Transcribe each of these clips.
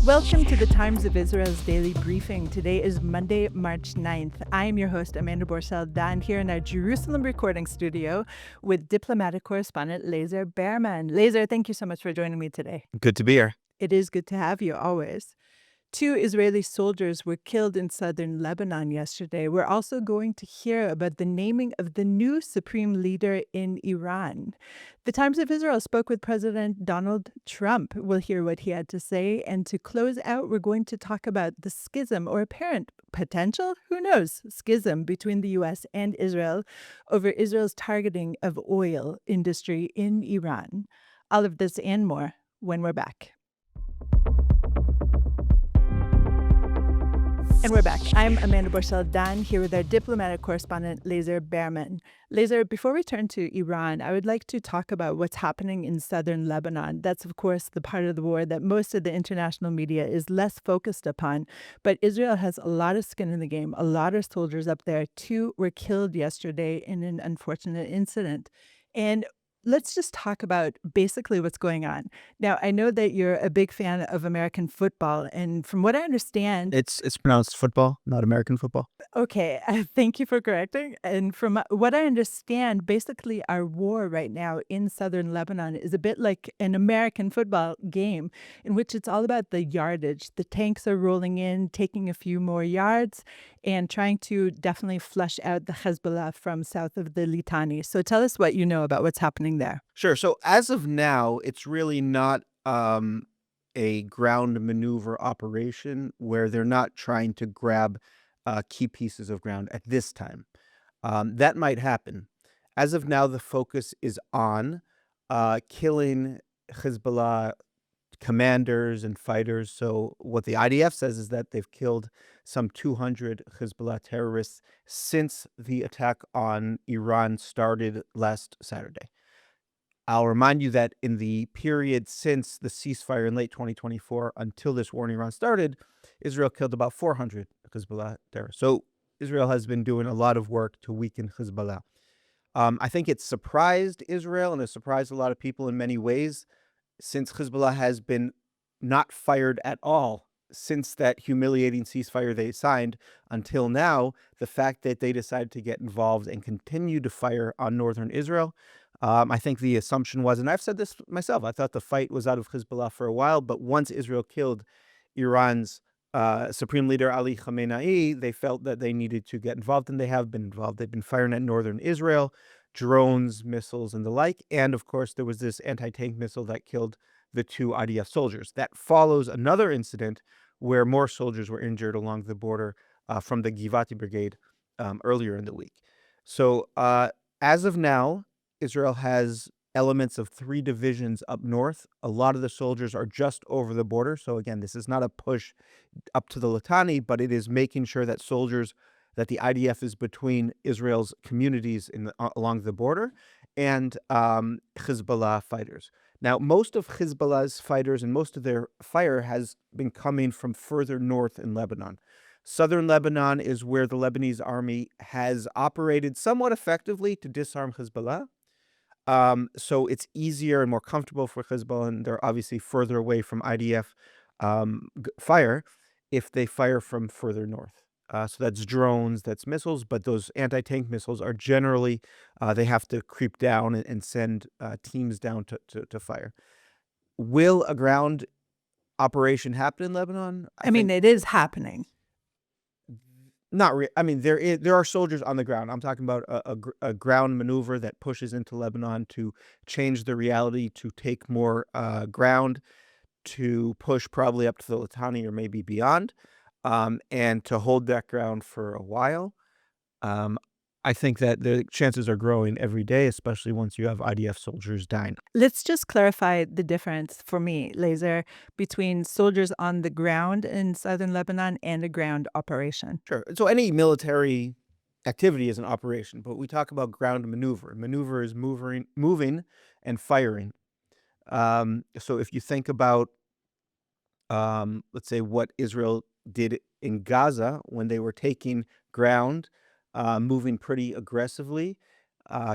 Welcome to the Times of Israel's daily briefing. Today is Monday, March 9th. I am your host, Amanda Borschel-Dan, here in our Jerusalem recording studio with diplomatic correspondent Lazar Berman. Lazar, thank you so much for joining me today. Good to be here. It is good to have you always. 2 Israeli soldiers were killed in southern Lebanon yesterday. We're also going to hear about the naming of the new supreme leader in Iran. The Times of Israel spoke with President Donald Trump. We'll hear what he had to say. And to close out, we're going to talk about the schism or apparent potential, who knows, schism between the U.S. and Israel over Israel's targeting of oil industry in Iran. All of this and more when we're back. And we're back. I'm Amanda Borschel-Dan here with our diplomatic correspondent, Lazar Berman. Lazar, before we turn to Iran, I would like to talk about what's happening in southern Lebanon. That's, of course, the part of the war that most of the international media is less focused upon. But Israel has a lot of skin in the game, a lot of soldiers up there. 2 were killed yesterday in an unfortunate incident. And let's just talk about basically what's going on. Now, I know that you're a big fan of American football, and from what I understand, It's pronounced football, not American football. okay, thank you for correcting. And from what I understand, basically our war right now in southern Lebanon is a bit like an American football game in which it's all about the yardage. The tanks are rolling in, taking a few more yards, and trying to definitely flush out the Hezbollah from south of the Litani. So tell us what you know about what's happening there. Sure. So as of now, it's really not a ground maneuver operation where they're not trying to grab key pieces of ground at this time. That might happen. As of now, the focus is on killing Hezbollah commanders and fighters. So what the IDF says is that they've killed some 200 Hezbollah terrorists since the attack on Iran started last Saturday. I'll remind you that in the period since the ceasefire in late 2024 until this war in Iran started, Israel killed about 400 Hezbollah terrorists. So Israel has been doing a lot of work to weaken Hezbollah. I think it surprised Israel and it surprised a lot of people in many ways, since Hezbollah has been not fired at all since that humiliating ceasefire they signed until now. The fact that they decided to get involved and continue to fire on northern Israel, I think the assumption was, and I've said this myself, I thought the fight was out of Hezbollah for a while, but once Israel killed Iran's Supreme Leader Ali Khamenei, they felt that they needed to get involved, and they have been involved. They've been firing at northern Israel, drones, missiles, and the like. And of course, there was this anti-tank missile that killed the 2 IDF soldiers. That follows another incident where more soldiers were injured along the border from the Givati Brigade earlier in the week. So as of now, Israel has elements of 3 divisions up north. A lot of the soldiers are just over the border. So again, this is not a push up to the Litani, but it is making sure that that the IDF is between Israel's communities along the border and Hezbollah fighters. Now, most of Hezbollah's fighters and most of their fire has been coming from further north in Lebanon. Southern Lebanon is where the Lebanese army has operated somewhat effectively to disarm Hezbollah. So it's easier and more comfortable for Hezbollah, and they're obviously further away from IDF fire if they fire from further north. So that's drones, that's missiles, but those anti-tank missiles are generally, they have to creep down and send teams down to fire. Will a ground operation happen in Lebanon? I mean, it is happening. Not really. I mean, there are soldiers on the ground. I'm talking about a ground maneuver that pushes into Lebanon to change the reality, to take more ground, to push probably up to the Litani or maybe beyond, and to hold that ground for a while. I think that the chances are growing every day, especially once you have IDF soldiers dying. Let's just clarify the difference for me, Lazar, between soldiers on the ground in southern Lebanon and a ground operation. Sure. So any military activity is an operation, but we talk about ground maneuver. Maneuver is moving and firing. So if you think about, let's say, what Israel did in Gaza when they were taking ground, moving pretty aggressively,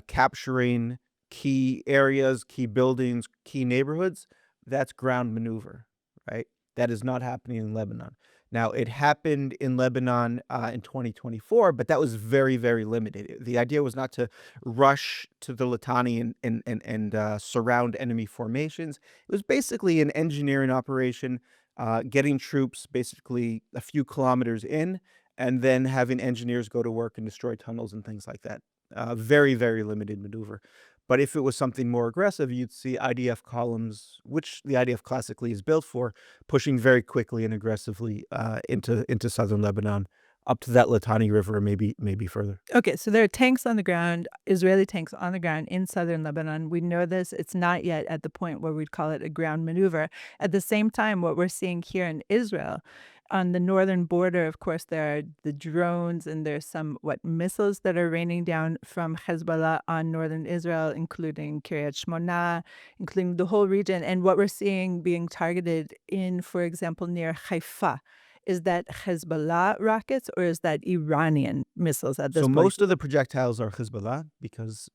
capturing key areas, key buildings, key neighborhoods, that's ground maneuver, right? That is not happening in Lebanon. Now, it happened in Lebanon in 2024, but that was very, very limited. The idea was not to rush to the Litani and surround enemy formations. It was basically an engineering operation, getting troops basically a few kilometers in, and then having engineers go to work and destroy tunnels and things like that. Very, very limited maneuver. But if it was something more aggressive, you'd see IDF columns, which the IDF classically is built for, pushing very quickly and aggressively into southern Lebanon, up to that Litani River, maybe further. Okay, so there are tanks on the ground, Israeli tanks on the ground in southern Lebanon. We know this. It's not yet at the point where we'd call it a ground maneuver. At the same time, what we're seeing here in Israel, on the northern border, of course, there are the drones and there's some missiles that are raining down from Hezbollah on northern Israel, including Kiryat Shmona, including the whole region. And what we're seeing being targeted in, for example, near Haifa. Is that Hezbollah rockets or is that Iranian missiles at this So point? most of the projectiles are Hezbollah because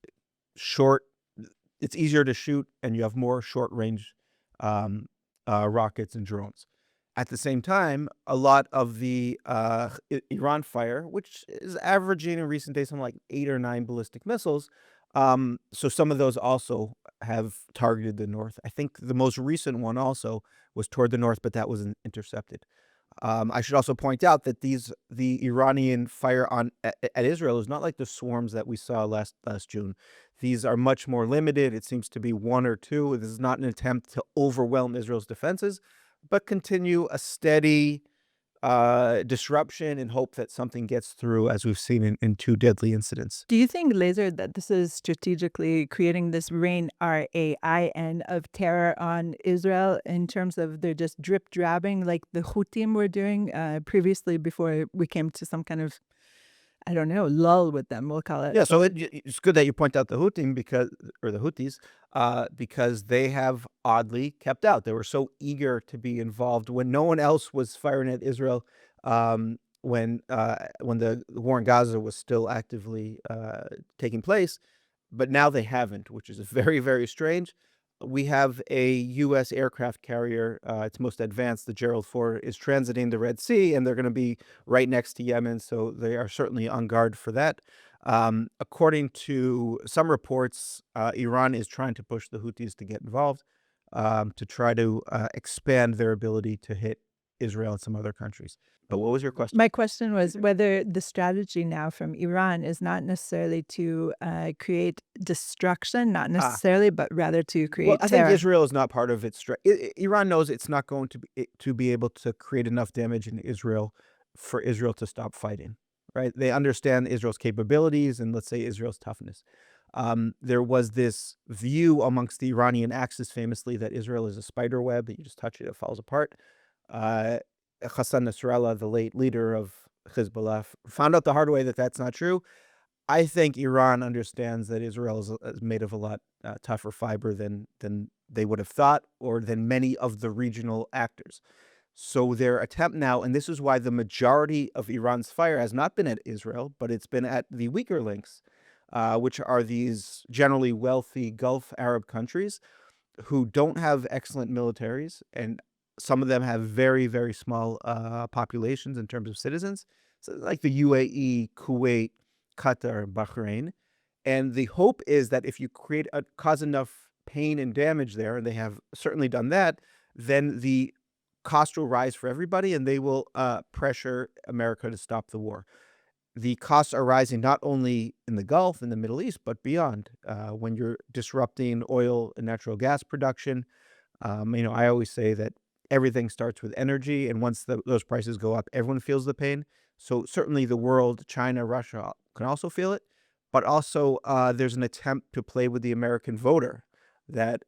short, it's easier to shoot and you have more short range rockets and drones. At the same time, a lot of the Iran fire, which is averaging in recent days something like 8 or 9 ballistic missiles, so some of those also have targeted the north. I think the most recent one also was toward the north, but that was intercepted. I should also point out that the Iranian fire at Israel is not like the swarms that we saw last June. These are much more limited. It seems to be one or two. This is not an attempt to overwhelm Israel's defenses, but continue a steady disruption and hope that something gets through, as we've seen in two deadly incidents. Do you think, Lazar, that this is strategically creating this rain, RAIN, of terror on Israel in terms of they're just drip drabbing like the Houthim were doing previously before we came to some kind of, I don't know, lull with them, we'll call it. Yeah, so it's good that you point out the Houthim the Houthis, because they have oddly kept out. They were so eager to be involved when no one else was firing at Israel, when the war in Gaza was still actively taking place, but now they haven't, which is very, very strange. We have a U.S. aircraft carrier, its most advanced, the Gerald Ford, is transiting the Red Sea, and they're going to be right next to Yemen, so they are certainly on guard for that. According to some reports, Iran is trying to push the Houthis to get involved, to try to expand their ability to hit Israel and some other countries. But what was your question? My question was whether the strategy now from Iran is not necessarily to create destruction, not Ah, necessarily, but rather to well, create I think terror. Israel is not part of its Iran knows it's not going to be able to create enough damage in Israel for Israel to stop fighting, right? They understand Israel's capabilities and, let's say, Israel's toughness. There was this view amongst the Iranian axis famously that Israel is a spider web, that you just touch it, it falls apart. Uh, Hassan Nasrallah, the late leader of Hezbollah, found out the hard way that that's not true. I think Iran understands that Israel is made of a lot tougher fiber than they would have thought, or than many of the regional actors. So their attempt now, and this is why the majority of Iran's fire has not been at Israel, but it's been at the weaker links, which are these generally wealthy Gulf Arab countries who don't have excellent militaries, and some of them have very, very small populations in terms of citizens, so like the UAE, Kuwait, Qatar, Bahrain. And the hope is that if you cause enough pain and damage there, and they have certainly done that, then the cost will rise for everybody, and they will pressure America to stop the war. The costs are rising not only in the Gulf, in the Middle East, but beyond. When you're disrupting oil and natural gas production, I always say that everything starts with energy, and once those prices go up, everyone feels the pain. So certainly the world, China, Russia can also feel it, but also there's an attempt to play with the American voter. That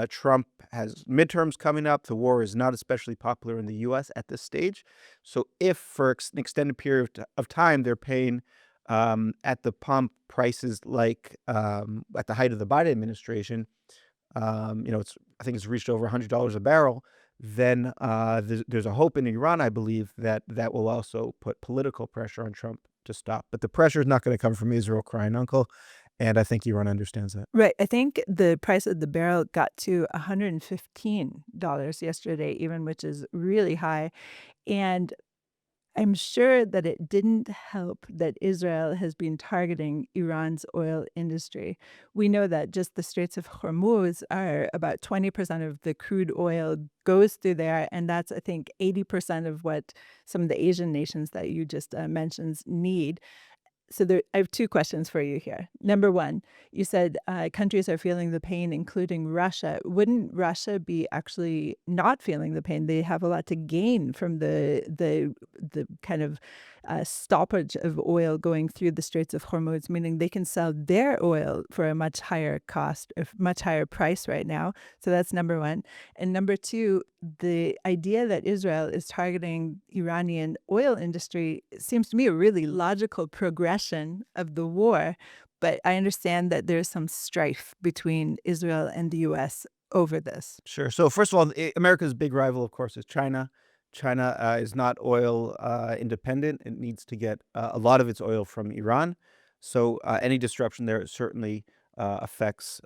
Trump has midterms coming up. The war is not especially popular in the U.S. at this stage. So if for an extended period of time they're paying at the pump prices like at the height of the Biden administration, I think it's reached over $100 a barrel, then there's a hope in Iran, I believe, that will also put political pressure on Trump to stop. But the pressure is not going to come from Israel crying uncle. And I think Iran understands that. Right. I think the price of the barrel got to $115 yesterday, even, which is really high. And I'm sure that it didn't help that Israel has been targeting Iran's oil industry. We know that just the Straits of Hormuz are about 20% of the crude oil goes through there, and that's, I think, 80% of what some of the Asian nations that you just mentioned need. So I have two questions for you here. Number one, you said countries are feeling the pain, including Russia. Wouldn't Russia be actually not feeling the pain? They have a lot to gain from the kind of stoppage of oil going through the Straits of Hormuz, meaning they can sell their oil for a much higher cost, a much higher price right now. So that's number one. And number two, the idea that Israel is targeting Iranian oil industry seems to me a really logical progression of the war. But I understand that there's some strife between Israel and the US over this. Sure. So first of all, America's big rival, of course, is China. China is not oil independent. It needs to get a lot of its oil from Iran. So any disruption there certainly affects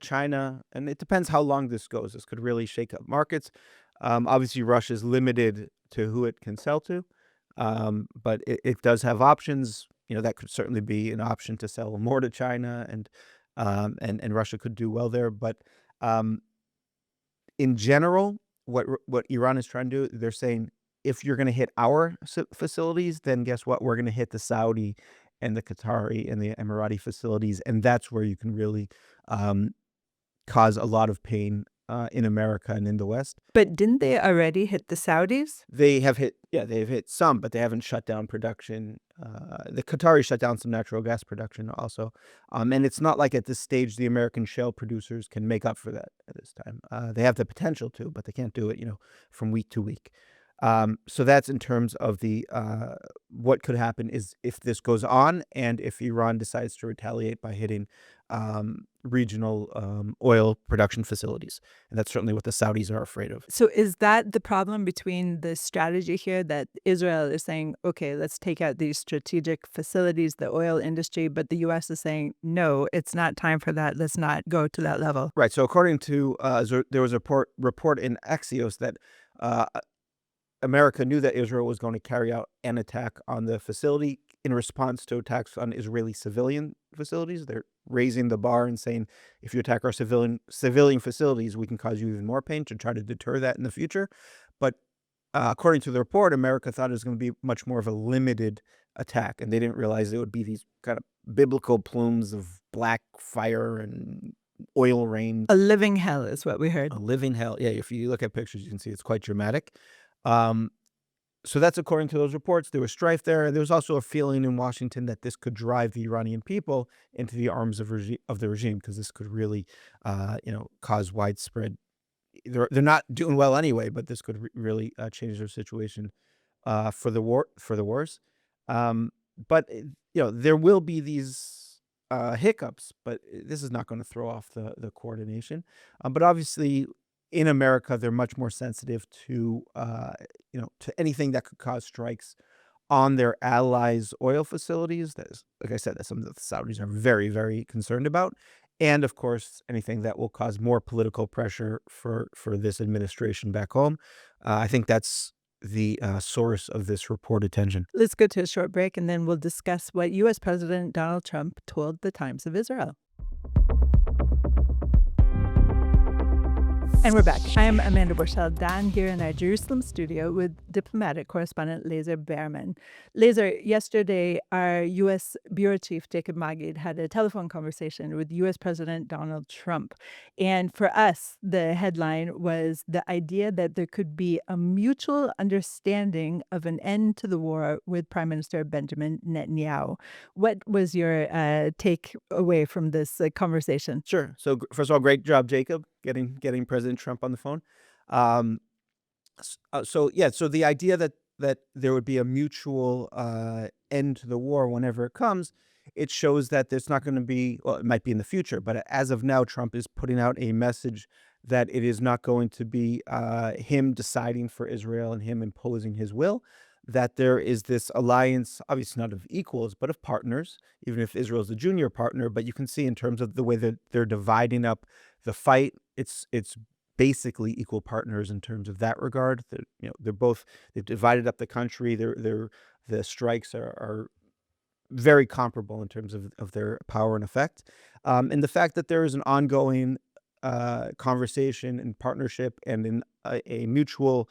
China. And it depends how long this goes. This could really shake up markets. Obviously, Russia is limited to who it can sell to, but it does have options. That could certainly be an option to sell more to China, and Russia could do well there. But um, in general, what Iran is trying to do, they're saying, if you're going to hit our facilities, then guess what? We're going to hit the Saudi and the Qatari and the Emirati facilities, and that's where you can really um, cause a lot of pain in America and in the West. But didn't they already hit the Saudis? They've hit some, but they haven't shut down production. The Qatari shut down some natural gas production also. And it's not like at this stage the American shale producers can make up for that at this time. They have the potential to, but they can't do it, from week to week. So that's in terms of the what could happen is if this goes on and if Iran decides to retaliate by hitting regional oil production facilities. And that's certainly what the Saudis are afraid of. So is that the problem between the strategy here, that Israel is saying, okay, let's take out these strategic facilities, the oil industry, but the US is saying, no, it's not time for that. Let's not go to that level. Right. So according to there was a report in Axios that uh, America knew that Israel was going to carry out an attack on the facility in response to attacks on Israeli civilian facilities. They're raising the bar and saying, if you attack our civilian facilities, we can cause you even more pain, to try to deter that in the future. But according to the report, America thought it was going to be much more of a limited attack, and they didn't realize it would be these kind of biblical plumes of black fire and oil rain. A living hell is what we heard. A living hell. Yeah, if you look at pictures, you can see it's quite dramatic. So that's according to those reports. There was strife there. There was also a feeling in Washington that this could drive the Iranian people into the arms of the regime, because this could really, cause widespread. They're not doing well anyway, but this could really change their situation for the wars. But there will be these hiccups, but this is not going to throw off the coordination. But obviously, in America, they're much more sensitive to to anything that could cause strikes on their allies' oil facilities. That is, like I said, that's something that the Saudis are very, very concerned about. And of course, anything that will cause more political pressure for this administration back home. I think that's the source of this reported tension. Let's go to a short break, and then we'll discuss what U.S. President Donald Trump told the Times of Israel. And we're back. I am Amanda Borschel-Dan here in our Jerusalem studio with diplomatic correspondent Lazar Berman. Lazar, yesterday our U.S. Bureau Chief Jacob Magid had a telephone conversation with U.S. President Donald Trump. And for us, the headline was the idea that there could be a mutual understanding of an end to the war with Prime Minister Benjamin Netanyahu. What was your take away from this conversation? Sure. So first of all, great job, Jacob, getting President Trump on the phone. So the idea that there would be a mutual end to the war whenever it comes, it shows that there's not going to be. Well, it might be in the future, but as of now, Trump is putting out a message that it is not going to be him deciding for Israel and him imposing his will. that there is this alliance, obviously not of equals, but of partners, even if Israel's the junior partner. But you can see in terms of the way that they're dividing up the fight, it's basically equal partners in terms of that regard. They've divided up the country. The strikes are very comparable in terms of their power and effect. And the fact that there is an ongoing conversation and partnership and a mutual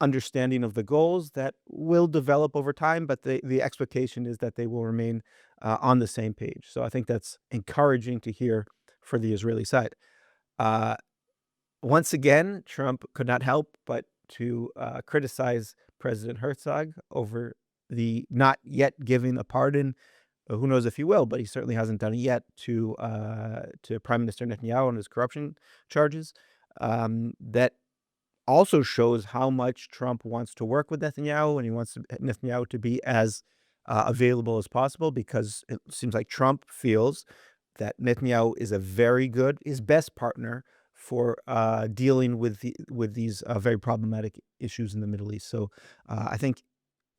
understanding of the goals that will develop over time, but the expectation is that they will remain on the same page. So I think that's encouraging to hear for the Israeli side. Uh, Once again, Trump could not help but to criticize President Herzog over the not yet giving a pardon. Who knows if he will, but he certainly hasn't done it yet to Prime Minister Netanyahu on his corruption charges. That also shows how much Trump wants to work with Netanyahu, and he wants Netanyahu to be as available as possible, because it seems like Trump feels that Netanyahu is his best partner for dealing with these very problematic issues in the Middle East. So I think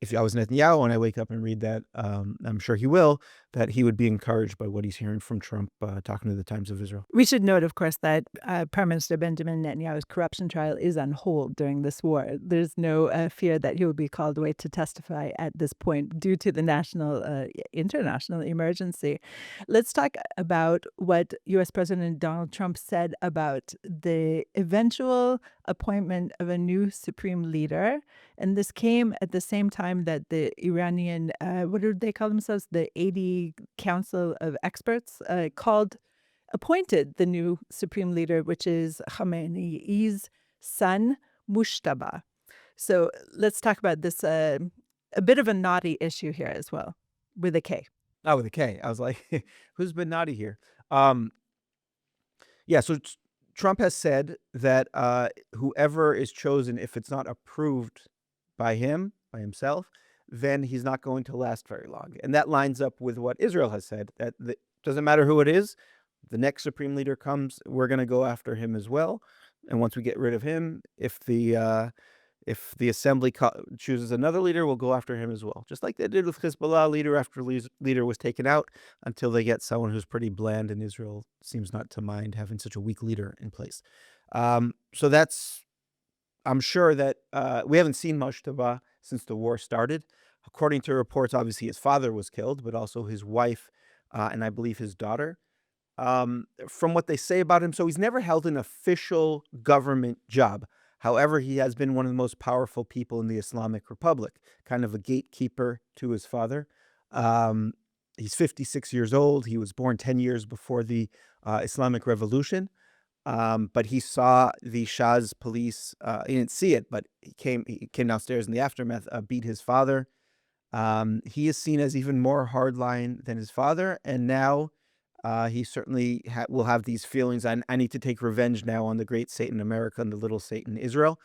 if I was Netanyahu and I wake up and read that, I'm sure he will, that he would be encouraged by what he's hearing from Trump talking to the Times of Israel. We should note, of course, that Prime Minister Benjamin Netanyahu's corruption trial is on hold during this war. There's no fear that he will be called away to testify at this point due to the international emergency. Let's talk about what U.S. President Donald Trump said about the eventual appointment of a new supreme leader. And this came at the same time that the Iranian, what do they call themselves? The 80 Council of Experts appointed the new supreme leader, which is Khamenei's son, Mushtaba. So let's talk about this, a bit of a naughty issue here as well, with a K. Oh, with a K. I was like, who's been naughty here? Yeah, so Trump has said that whoever is chosen, if it's not approved by himself, then he's not going to last very long. And that lines up with what Israel has said, that doesn't matter who it is, the next supreme leader comes, we're going to go after him as well. And once we get rid of him, if the assembly chooses another leader, we'll go after him as well. Just like they did with Hezbollah, leader after leader was taken out, until they get someone who's pretty bland, and Israel seems not to mind having such a weak leader in place. So I'm sure that we haven't seen Mushtaba since the war started. According to reports, obviously his father was killed, but also his wife and I believe his daughter. From what they say about him, so he's never held an official government job. However, he has been one of the most powerful people in the Islamic Republic, kind of a gatekeeper to his father. He's 56 years old. He was born 10 years before the Islamic Revolution. But he saw the Shah's police. He didn't see it, but he came downstairs in the aftermath, beat his father. He is seen as even more hardline than his father, and now he certainly will have these feelings. I need to take revenge now on the great Satan America and the little Satan Israel.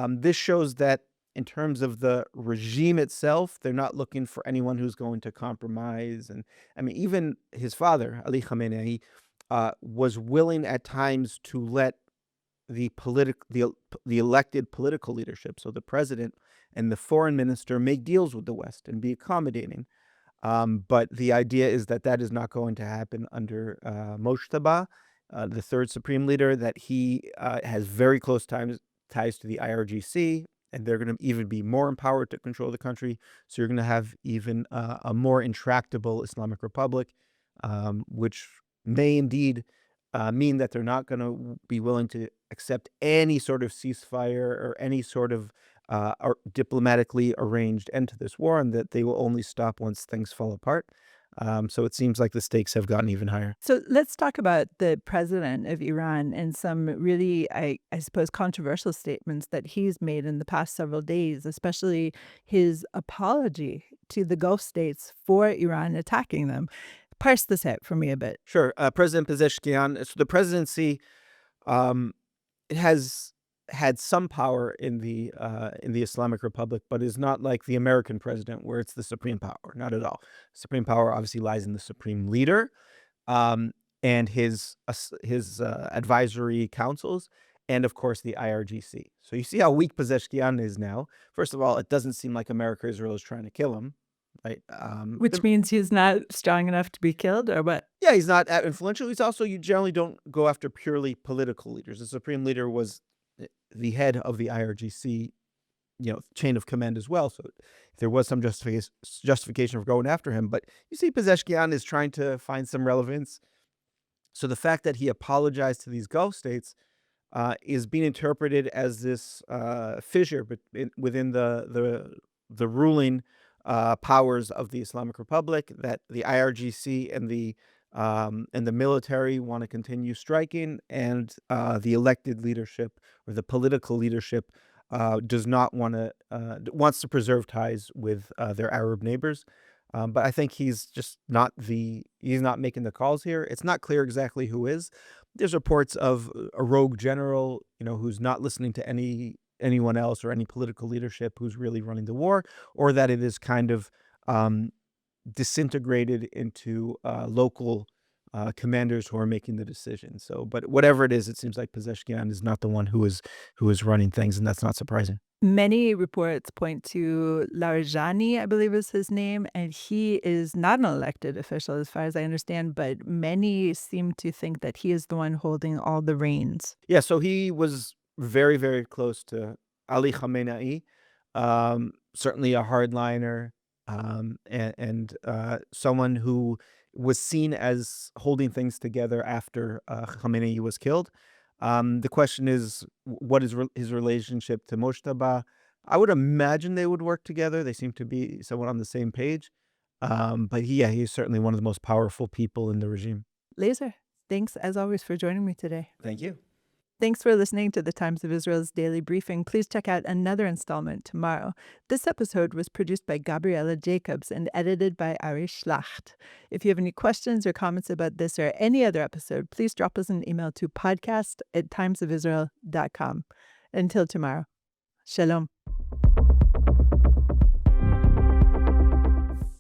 This shows that in terms of the regime itself, they're not looking for anyone who's going to compromise. And I mean, even his father, Ali Khamenei, was willing at times to let the elected political leadership, so the president and the foreign minister, make deals with the West and be accommodating. But the idea is that is not going to happen under Moshtaba, the third supreme leader, that he has very close ties to the IRGC, and they're going to even be more empowered to control the country. So you're going to have even a more intractable Islamic Republic, which may indeed mean that they're not going to be willing to accept any sort of ceasefire or any sort of diplomatically arranged end to this war, and that they will only stop once things fall apart. So it seems like the stakes have gotten even higher. So let's talk about the president of Iran and some really, I suppose, controversial statements that he's made in the past several days, especially his apology to the Gulf states for Iran attacking them. Parse this out for me a bit. Sure. President Pezeshkian, so the presidency, it has had some power in the Islamic Republic, but is not like the American president, where it's the supreme power. Not at all. Supreme power obviously lies in the supreme leader and his advisory councils, and of course the IRGC. So you see how weak Pezeshkian is now. First of all, it doesn't seem like America or Israel is trying to kill him, right? Which means he's not strong enough to be killed, or what? Yeah, he's not that influential. He's also, you generally don't go after purely political leaders. The supreme leader was the head of the IRGC, chain of command as well. So there was some justification for going after him. But you see, Pezeshkian is trying to find some relevance. So the fact that he apologized to these Gulf states is being interpreted as this fissure within the ruling powers of the Islamic Republic, that the IRGC and the military want to continue striking, and the elected leadership or the political leadership does not wants to preserve ties with their Arab neighbors. But I think he's not making the calls here. It's not clear exactly who is. There's reports of a rogue general, who's not listening to anyone else or any political leadership, who's really running the war, or that it is kind of disintegrated into local commanders who are making the decision. So, but whatever it is, it seems like Pezeshkian is not the one who is running things, and that's not surprising. Many reports point to Larjani, I believe is his name, and he is not an elected official as far as I understand, but many seem to think that he is the one holding all the reins. Yeah, so he was very, very close to Ali Khamenei, certainly a hardliner, and someone who was seen as holding things together after Khamenei was killed. The question is, what is his relationship to Mojtaba? I would imagine they would work together. They seem to be somewhat on the same page. But he's certainly one of the most powerful people in the regime. Lazar, thanks as always for joining me today. Thank you. Thanks for listening to the Times of Israel's Daily Briefing. Please check out another installment tomorrow. This episode was produced by Gabriella Jacobs and edited by Ari Schlacht. If you have any questions or comments about this or any other episode, please drop us an email to podcast@timesofisrael.com. Until tomorrow, shalom.